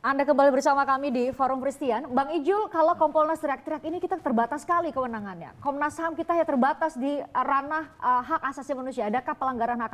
Anda kembali bersama kami di Forum Christian. Bang Ijul, kalau Kompolnas teriak-teriak ini kita terbatas sekali kewenangannya. Komnas HAM kita ya terbatas di ranah hak asasi manusia. Adakah pelanggaran hak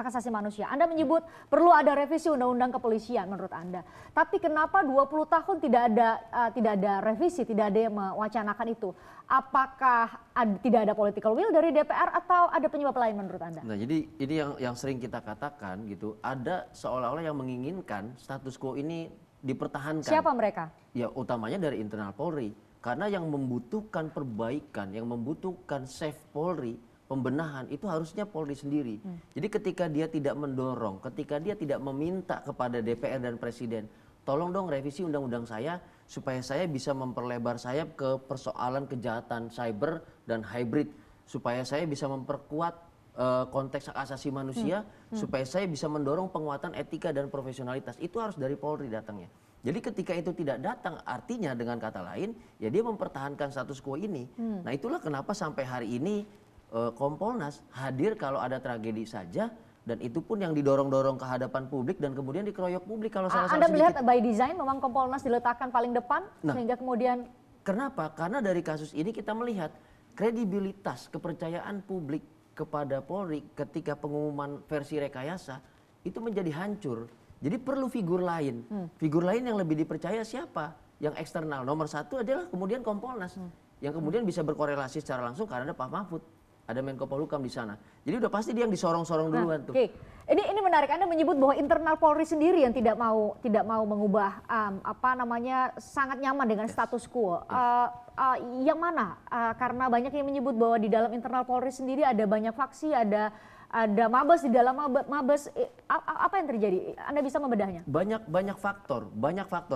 asasi manusia? Anda menyebut perlu ada revisi undang-undang kepolisian menurut Anda. Tapi kenapa 20 tahun tidak ada revisi, tidak ada yang mewacanakan itu? Apakah tidak ada political will dari DPR atau ada penyebab lain menurut Anda? Nah, jadi ini yang sering kita katakan gitu, ada seolah-olah yang menginginkan status quo ini dipertahankan. Siapa mereka? Ya utamanya dari internal Polri. Karena yang membutuhkan perbaikan, yang membutuhkan save Polri, pembenahan itu harusnya Polri sendiri. Jadi ketika dia tidak mendorong, ketika dia tidak meminta kepada DPR dan Presiden, tolong dong revisi undang-undang saya supaya saya bisa memperlebar sayap ke persoalan kejahatan cyber dan hybrid, supaya saya bisa memperkuat konteks hak asasi manusia, supaya saya bisa mendorong penguatan etika dan profesionalitas. Itu harus dari Polri datangnya. Jadi ketika itu tidak datang, artinya dengan kata lain ya dia mempertahankan status quo ini. Nah, itulah kenapa sampai hari ini Kompolnas hadir kalau ada tragedi saja, dan itu pun yang didorong-dorong ke hadapan publik dan kemudian dikeroyok publik kalau salah-salah Anda sedikit. melihat by design memang Kompolnas diletakkan paling depan sehingga kemudian kenapa? Karena dari kasus ini kita melihat kredibilitas, kepercayaan publik kepada Polri ketika pengumuman versi rekayasa itu menjadi hancur. Jadi perlu figur lain. Figur lain yang lebih dipercaya siapa? Yang eksternal. Nomor satu adalah kemudian Kompolnas. Yang kemudian bisa berkorelasi secara langsung karena ada Pak Mahfud. Ada Menko Polhukam di sana. Jadi udah pasti dia yang disorong-sorong duluan tuh. Oke. Ini menarik. Anda menyebut bahwa internal Polri sendiri yang tidak mau mengubah sangat nyaman dengan status quo. Yang mana? Karena banyak yang menyebut bahwa di dalam internal Polri sendiri ada banyak faksi, ada mabes di dalam mabes. Apa yang terjadi? Anda bisa membedahnya? Banyak faktor.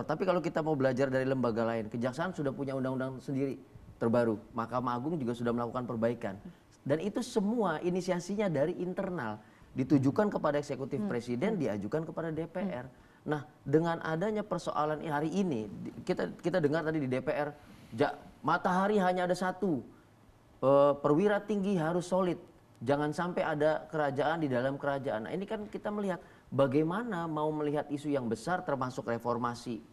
Tapi kalau kita mau belajar dari lembaga lain, Kejaksaan sudah punya undang-undang sendiri terbaru. Mahkamah Agung juga sudah melakukan perbaikan. Dan itu semua inisiasinya dari internal, ditujukan kepada eksekutif presiden, diajukan kepada DPR. Nah, dengan adanya persoalan hari ini, kita dengar tadi di DPR, matahari hanya ada satu, perwira tinggi harus solid, jangan sampai ada kerajaan di dalam kerajaan. Nah, ini kan kita melihat bagaimana mau melihat isu yang besar termasuk reformasi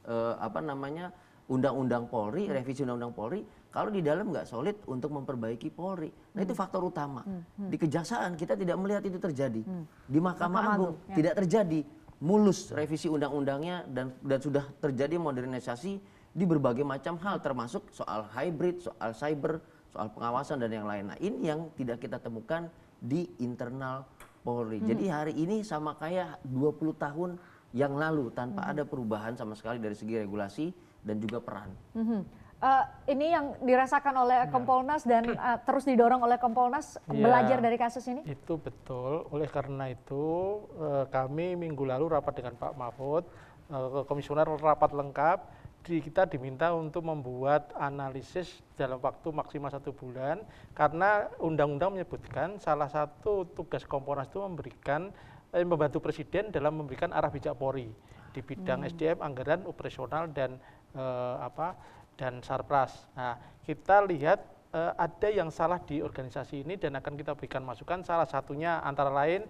undang-undang Polri, revisi undang-undang Polri, kalau di dalam nggak solid untuk memperbaiki Polri. Nah, itu faktor utama. Di Kejaksaan kita tidak melihat itu terjadi. Di Mahkamah Agung tidak terjadi. Mulus revisi undang-undangnya dan sudah terjadi modernisasi di berbagai macam hal, termasuk soal hybrid, soal cyber, soal pengawasan dan yang lain. Nah, ini yang tidak kita temukan di internal Polri. Jadi hari ini sama kayak 20 tahun yang lalu tanpa ada perubahan sama sekali dari segi regulasi dan juga peran. Ini yang dirasakan oleh Kompolnas dan terus didorong oleh Kompolnas belajar dari kasus ini? Itu betul, oleh karena itu kami minggu lalu rapat dengan Pak Mahfud, komisioner rapat lengkap, kita diminta untuk membuat analisis dalam waktu maksimal 1 bulan, karena undang-undang menyebutkan salah satu tugas Kompolnas itu membantu Presiden dalam memberikan arah bijak Polri di bidang SDM, anggaran, operasional, dan dan Sarpras. Nah, kita lihat ada yang salah di organisasi ini dan akan kita berikan masukan. Salah satunya antara lain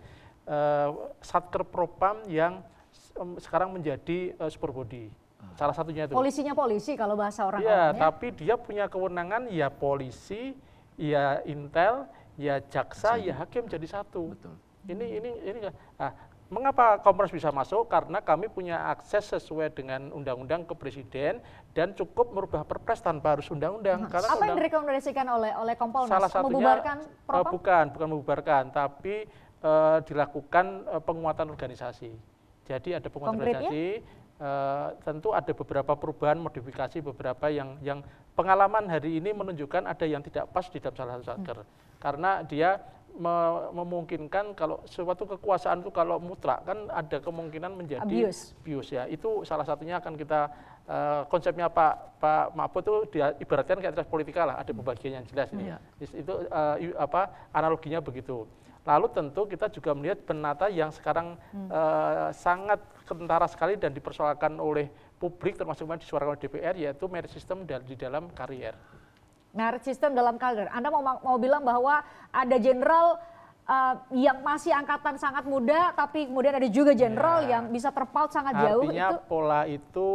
Satker Propam yang sekarang menjadi super body. Salah satunya itu. Polisinya polisi kalau bahasa orang ya, tapi dia punya kewenangan ya polisi, ya intel, ya jaksa, ya hakim jadi satu. Betul. Ini. Mengapa Kompolnas bisa masuk? Karena kami punya akses sesuai dengan undang-undang ke presiden dan cukup merubah perpres tanpa harus undang-undang. Apa yang direkomendasikan oleh Kompolnas? Salah satunya membubarkan Propam? bukan membubarkan, tapi dilakukan penguatan organisasi. Jadi ada penguatan organisasi. Tentu ada beberapa perubahan, modifikasi beberapa yang pengalaman hari ini menunjukkan ada yang tidak pas di dalam salah satu satker. Karena dia memungkinkan kalau suatu kekuasaan itu kalau mutlak kan ada kemungkinan menjadi abuse ya. Itu salah satunya akan kita konsepnya Pak Mahfud itu dia ibaratkan kayak teras politika lah, ada pembagian yang jelas ini. Itu analoginya begitu. Lalu tentu kita juga melihat penata yang sekarang sangat kentara sekali dan dipersoalkan oleh publik termasuk disuarakan oleh DPR, yaitu merit system di dalam karier. Merit system dalam karier. Anda mau bilang bahwa ada jenderal yang masih angkatan sangat muda, tapi kemudian ada juga jenderal yang bisa terpaut sangat jauh. Artinya Itu pola itu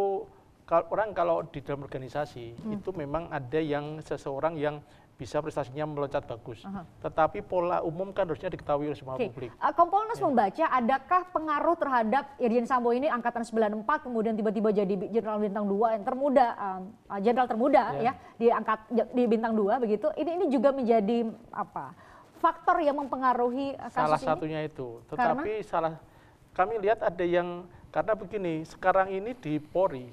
kalau di dalam organisasi itu memang ada yang seseorang yang bisa prestasinya meloncat bagus. Tetapi pola umum kan harusnya diketahui oleh semua publik. Kompolnas membaca adakah pengaruh terhadap Irjen Sambo ini angkatan 94 kemudian tiba-tiba jadi jenderal bintang 2 yang termuda, jenderal termuda ya di bintang 2 begitu. Ini juga menjadi apa? Faktor yang mempengaruhi kasus Salah ini? satunya itu. Tetapi kami lihat ada yang karena begini, sekarang ini di Polri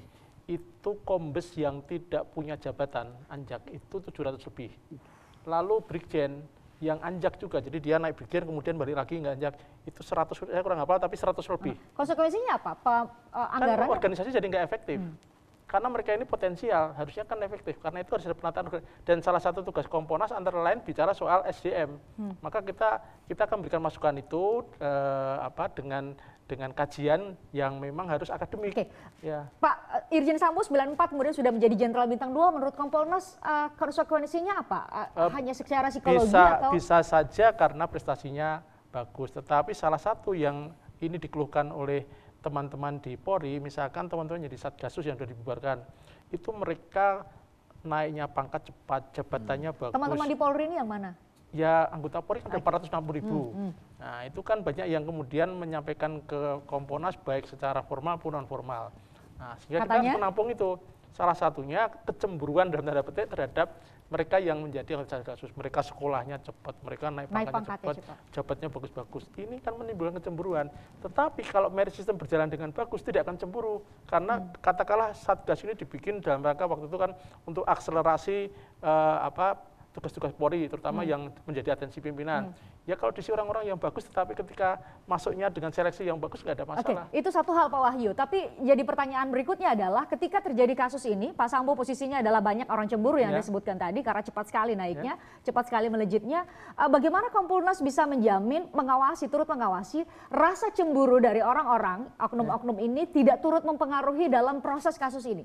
itu kombes yang tidak punya jabatan anjak itu 700 lebih. Lalu brigjen yang anjak juga, jadi dia naik brigjen kemudian balik lagi nggak anjak, itu 100, saya kurang hafal tapi 100 lebih. Konsekuensinya apa? Kan Anggaran? organisasi jadi nggak efektif. Karena mereka ini potensial, harusnya kan efektif. Karena itu harus ada penataan. Dan salah satu tugas Kompolnas antara lain bicara soal SDM. Maka kita akan berikan masukan itu dengan kajian yang memang harus akademik. Oke. Ya. Pak Irjen Sambo 94 kemudian sudah menjadi jenderal bintang 2, menurut Kompolnas konsekuensinya apa? Hanya secara psikologi atau? Bisa saja karena prestasinya bagus. Tetapi salah satu yang ini dikeluhkan oleh teman-teman di Polri, misalkan teman-teman jadi Satgasus yang sudah dibubarkan, itu mereka naiknya pangkat cepat, jabatannya bagus. Teman-teman di Polri ini yang mana? Ya anggota Polri kan ada 460.000. Nah itu kan banyak yang kemudian menyampaikan ke Kompolnas baik secara formal maupun non formal. Nah sehingga kita menampung itu. Salah satunya kecemburuan dalam tanda petik terhadap mereka yang menjadi anggota Satgasus. Mereka sekolahnya cepat, mereka naik pangkatnya cepat, jabatnya bagus-bagus. Ini kan menimbulkan kecemburuan. Tetapi kalau merit system berjalan dengan bagus, tidak akan cemburu. Karena katakanlah Satgas ini dibikin dalam rangka waktu itu kan untuk akselerasi tugas-tugas Polri, terutama yang menjadi atensi pimpinan. Ya kalau diisi orang-orang yang bagus, tetapi ketika masuknya dengan seleksi yang bagus nggak ada masalah. Oke, itu satu hal Pak Wahyu. Tapi jadi pertanyaan berikutnya adalah ketika terjadi kasus ini, Pak Sambo posisinya adalah banyak orang cemburu yang Anda sebutkan tadi karena cepat sekali naiknya, cepat sekali melejitnya. Bagaimana Kompolnas bisa menjamin, turut mengawasi rasa cemburu dari orang-orang, oknum-oknum ini tidak turut mempengaruhi dalam proses kasus ini?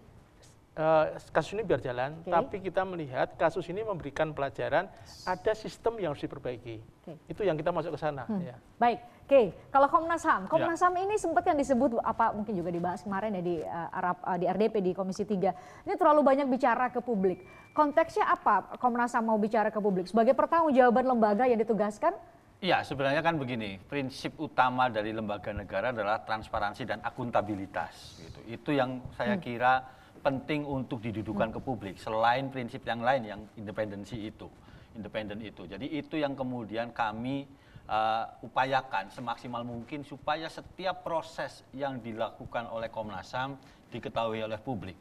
Kasus ini biar jalan, tapi kita melihat kasus ini memberikan pelajaran, ada sistem yang harus diperbaiki. Itu yang kita masuk ke sana. Ya. Baik, kalau Komnas HAM, Komnas HAM ini sempat yang disebut mungkin juga dibahas kemarin ya di RDP di Komisi 3. Ini terlalu banyak bicara ke publik. Konteksnya apa Komnas HAM mau bicara ke publik? Sebagai pertanggungjawaban lembaga yang ditugaskan? Iya, sebenarnya kan begini, prinsip utama dari lembaga negara adalah transparansi dan akuntabilitas. Gitu. Itu yang saya kira penting untuk didudukan ke publik selain prinsip yang lain yang independen itu. Jadi itu yang kemudian kami upayakan semaksimal mungkin supaya setiap proses yang dilakukan oleh Komnas HAM diketahui oleh publik.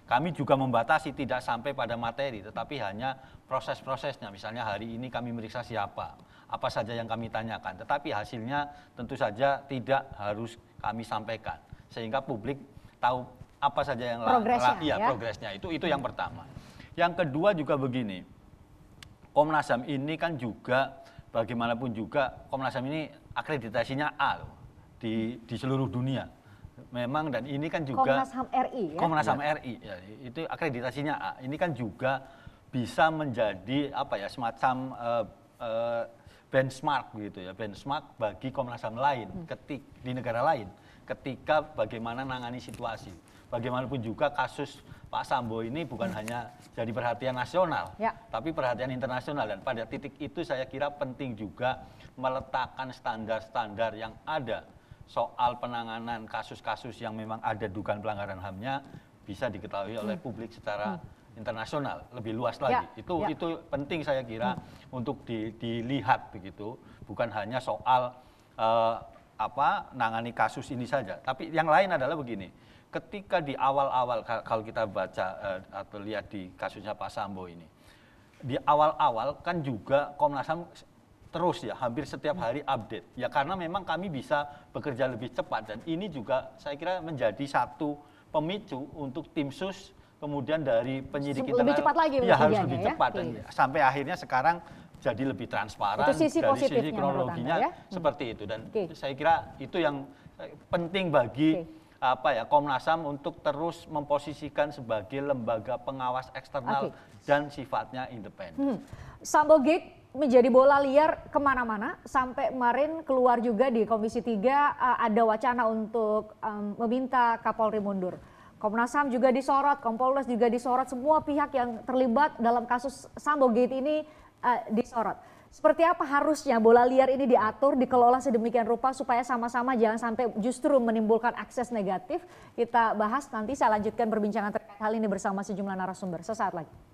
Kami juga membatasi tidak sampai pada materi, tetapi hanya proses-prosesnya. Misalnya hari ini kami meriksa siapa, apa saja yang kami tanyakan, tetapi hasilnya tentu saja tidak harus kami sampaikan sehingga publik tahu apa saja yang progresnya itu yang pertama. Yang kedua juga begini, Komnas HAM ini kan juga bagaimanapun juga Komnas HAM ini akreditasinya A loh, di seluruh dunia. Memang dan ini kan juga Komnas HAM RI ya. Komnas HAM RI ya, itu akreditasinya A. Ini kan juga bisa menjadi semacam benchmark gitu ya, benchmark bagi Komnas HAM lain di negara lain ketika bagaimana nangani situasi. Bagaimanapun juga kasus Pak Sambo ini bukan hanya jadi perhatian nasional, tapi perhatian internasional. Dan pada titik itu saya kira penting juga meletakkan standar-standar yang ada soal penanganan kasus-kasus yang memang ada dugaan pelanggaran HAM-nya bisa diketahui oleh publik secara internasional lebih luas lagi. Itu penting saya kira untuk dilihat begitu, bukan hanya soal nangani kasus ini saja. Tapi yang lain adalah begini. Ketika di awal-awal kalau kita baca atau lihat di kasusnya Pak Sambo ini, di awal-awal kan juga Komnas HAM terus ya hampir setiap hari update ya karena memang kami bisa bekerja lebih cepat dan ini juga saya kira menjadi satu pemicu untuk tim sus kemudian dari penyidik internal lebih cepat lagi ya harus lebih cepat dan sampai akhirnya sekarang jadi lebih transparan dari sisi kronologinya seperti itu dan saya kira itu yang penting bagi Komnas HAM untuk terus memposisikan sebagai lembaga pengawas eksternal dan sifatnya independen. Sambo Gate menjadi bola liar kemana-mana sampai kemarin keluar juga di Komisi 3 ada wacana untuk meminta Kapolri mundur. Komnas HAM juga disorot, Kompolnas juga disorot, semua pihak yang terlibat dalam kasus Sambo Gate ini disorot. Seperti apa harusnya bola liar ini diatur, dikelola sedemikian rupa supaya sama-sama jangan sampai justru menimbulkan akses negatif. Kita bahas nanti, saya lanjutkan perbincangan terkait hal ini bersama sejumlah narasumber sesaat lagi.